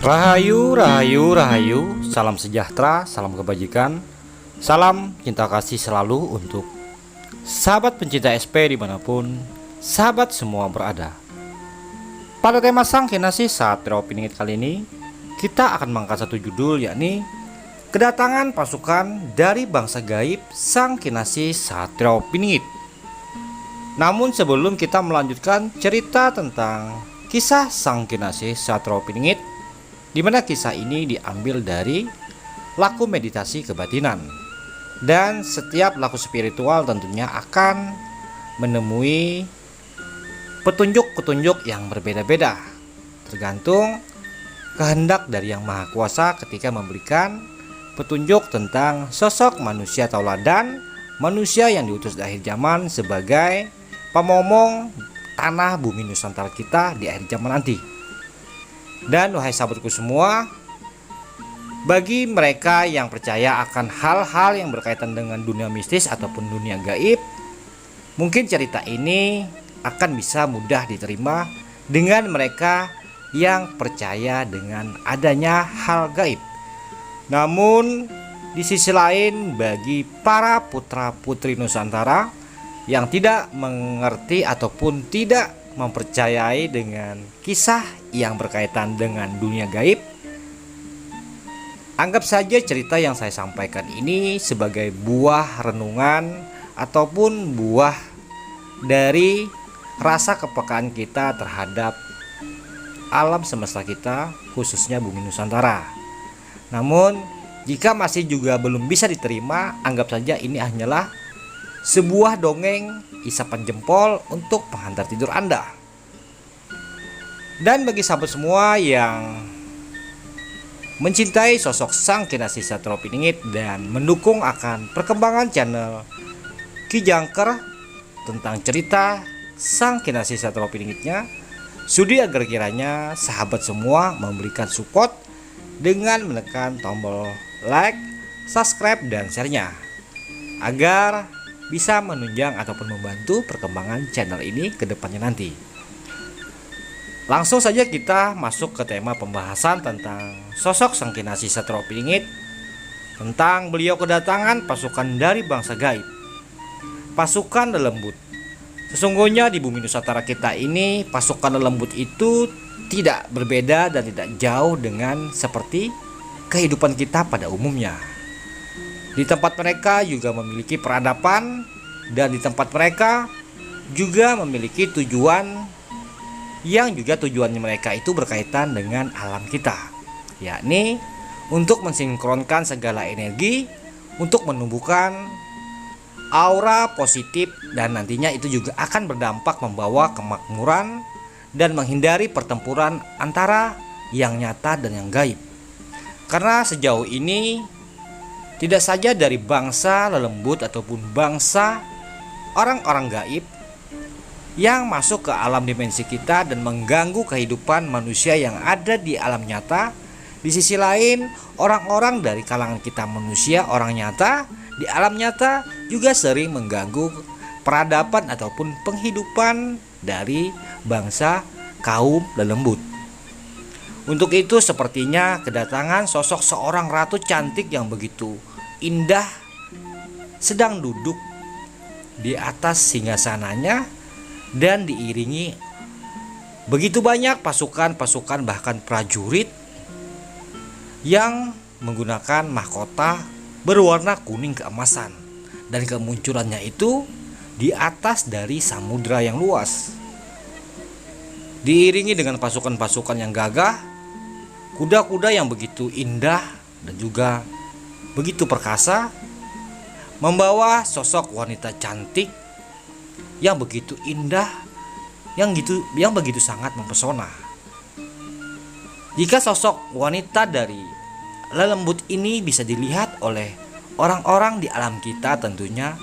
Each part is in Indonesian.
Rahayu, rahayu, rahayu, salam sejahtera, salam kebajikan, salam cinta kasih selalu untuk sahabat pencinta SP dimanapun sahabat semua berada. Pada tema Sang Kinasih saat Piningit kali ini, kita akan mengangkat satu judul, yakni kedatangan pasukan dari bangsa gaib Sang Kinasih Satrio Piningit. Namun sebelum kita melanjutkan cerita tentang kisah Sang Kinasih Satrio Piningit, di mana kisah ini diambil dari laku meditasi kebatinan, dan setiap laku spiritual tentunya akan menemui petunjuk-petunjuk yang berbeda-beda, tergantung kehendak dari Yang Maha Kuasa ketika memberikan petunjuk tentang sosok manusia tauladan, manusia yang diutus di akhir zaman sebagai pemomong tanah bumi Nusantara kita di akhir zaman nanti. Dan wahai sahabatku semua, bagi mereka yang percaya akan hal-hal yang berkaitan dengan dunia mistis ataupun dunia gaib, mungkin cerita ini akan bisa mudah diterima dengan mereka yang percaya dengan adanya hal gaib. Namun di sisi lain, bagi para putra-putri Nusantara yang tidak mengerti ataupun tidak mempercayai dengan kisah yang berkaitan dengan dunia gaib, anggap saja cerita yang saya sampaikan ini sebagai buah renungan ataupun buah dari rasa kepekaan kita terhadap alam semesta kita, khususnya bumi Nusantara. Namun jika masih juga belum bisa diterima, anggap saja ini hanyalah sebuah dongeng isapan jempol untuk penghantar tidur Anda. Dan bagi sahabat semua yang mencintai sosok Sang Kinasih Satrio Piningit dan mendukung akan perkembangan channel Ki Jangker tentang cerita Sang Kinasih Satrio Piningitnya, sudi agar kiranya sahabat semua memberikan support dengan menekan tombol like, subscribe, dan share-nya, agar bisa menunjang ataupun membantu perkembangan channel ini ke depannya nanti. Langsung saja kita masuk ke tema pembahasan tentang sosok Sang Kinasih Satrio Piningit, tentang beliau kedatangan pasukan dari bangsa gaib, pasukan lelembut. Sesungguhnya di bumi Nusantara kita ini, pasukan lelembut itu tidak berbeda dan tidak jauh dengan seperti kehidupan kita pada umumnya. Di tempat mereka juga memiliki peradaban, dan di tempat mereka juga memiliki tujuan yang juga tujuannya mereka itu berkaitan dengan alam kita, yakni untuk mensinkronkan segala energi untuk menumbuhkan aura positif, dan nantinya itu juga akan berdampak membawa kemakmuran dan menghindari pertempuran antara yang nyata dan yang gaib. Karena sejauh ini tidak saja dari bangsa lelembut ataupun bangsa orang-orang gaib yang masuk ke alam dimensi kita dan mengganggu kehidupan manusia yang ada di alam nyata, di sisi lain orang-orang dari kalangan kita manusia orang nyata di alam nyata juga sering mengganggu peradaban ataupun penghidupan dari bangsa kaum lelembut. Untuk itu sepertinya kedatangan sosok seorang ratu cantik yang begitu indah sedang duduk di atas singgasananya dan diiringi begitu banyak pasukan-pasukan bahkan prajurit yang menggunakan mahkota berwarna kuning keemasan, dan kemunculannya itu di atas dari samudra yang luas, diiringi dengan pasukan-pasukan yang gagah, kuda-kuda yang begitu indah dan juga begitu perkasa, membawa sosok wanita cantik yang begitu indah, yang begitu sangat mempesona. Jika sosok wanita dari lelembut ini bisa dilihat oleh orang-orang di alam kita, tentunya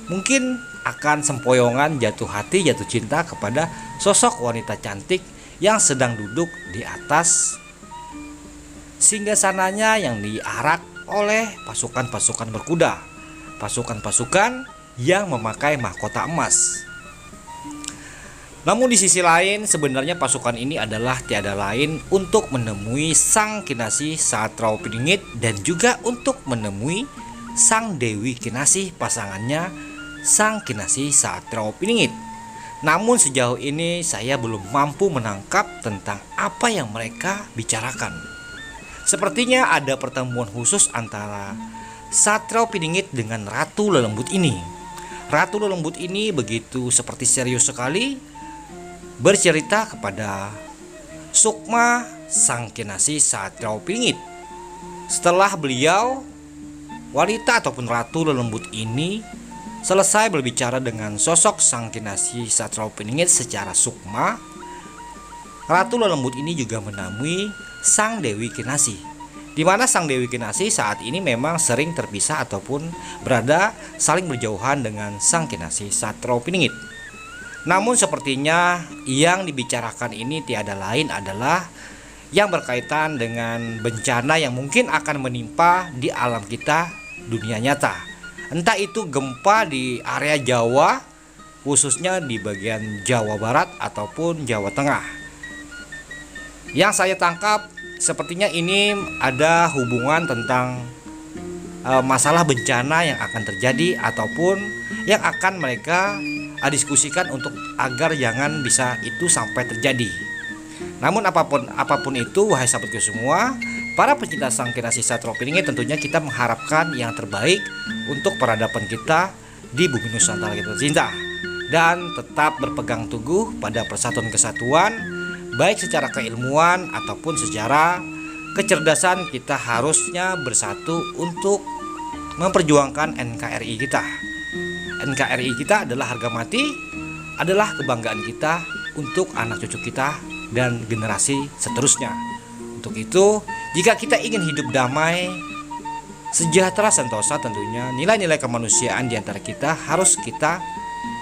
mungkin akan sempoyongan jatuh hati, jatuh cinta kepada sosok wanita cantik yang sedang duduk di atas singgasananya yang diarak oleh pasukan-pasukan berkuda, pasukan-pasukan yang memakai mahkota emas. Namun di sisi lain sebenarnya pasukan ini adalah tiada lain untuk menemui Sang Kinasih Saat Raupiningit dan juga untuk menemui Sang Dewi Kinasih pasangannya Sang Kinasih Saat Raupiningit. Namun sejauh ini saya belum mampu menangkap tentang apa yang mereka bicarakan. Sepertinya ada pertemuan khusus antara Satrio Piningit dengan Ratu Lelembut ini. Ratu Lelembut ini begitu seperti serius sekali bercerita kepada Sukma Sang Kinasih Satrio Piningit. Setelah beliau, wanita ataupun Ratu Lelembut ini selesai berbicara dengan sosok Sang Kinasih Satrio Piningit secara sukma, Ratu Lelembut ini juga menemui Sang Dewi Kinasih, di mana Sang Dewi Kinasih saat ini memang sering terpisah ataupun berada saling berjauhan dengan Sang Kinasih Satrio Piningit. Namun sepertinya yang dibicarakan ini tiada lain adalah yang berkaitan dengan bencana yang mungkin akan menimpa di alam kita dunia nyata. Entah itu gempa di area Jawa, khususnya di bagian Jawa Barat ataupun Jawa Tengah. Yang saya tangkap sepertinya ini ada hubungan tentang masalah bencana yang akan terjadi ataupun yang akan mereka diskusikan untuk agar jangan bisa itu sampai terjadi. Namun apapun itu, wahai sahabatku semua, para pencinta Sang Kinasih Satrio Piningit, tentunya kita mengharapkan yang terbaik untuk peradaban kita di bumi Nusantara kita tercinta, dan tetap berpegang teguh pada persatuan kesatuan, baik secara keilmuan ataupun secara kecerdasan. Kita harusnya bersatu untuk memperjuangkan NKRI kita. NKRI kita adalah harga mati, adalah kebanggaan kita untuk anak cucu kita dan generasi seterusnya. Untuk itu, jika kita ingin hidup damai, sejahtera, sentosa, tentunya nilai-nilai kemanusiaan di antara kita harus kita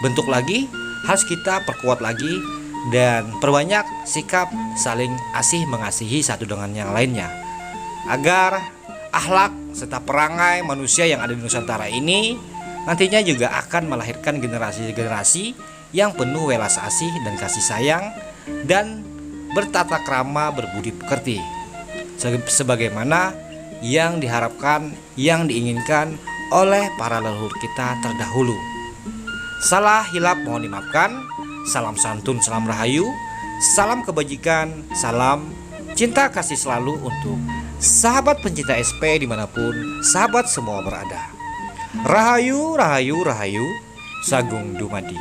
bentuk lagi, harus kita perkuat lagi, dan perbanyak sikap saling asih mengasihi satu dengan yang lainnya, agar akhlak serta perangai manusia yang ada di Nusantara ini nantinya juga akan melahirkan generasi-generasi yang penuh welas asih dan kasih sayang dan bertata krama berbudi pekerti, sebagaimana yang diharapkan, yang diinginkan oleh para leluhur kita terdahulu. Salah hilap mohon dimaafkan. Salam santun, salam rahayu, salam kebajikan, salam cinta kasih selalu untuk sahabat pencinta SP dimanapun sahabat semua berada. Rahayu, rahayu, rahayu, Sagung Dumadi.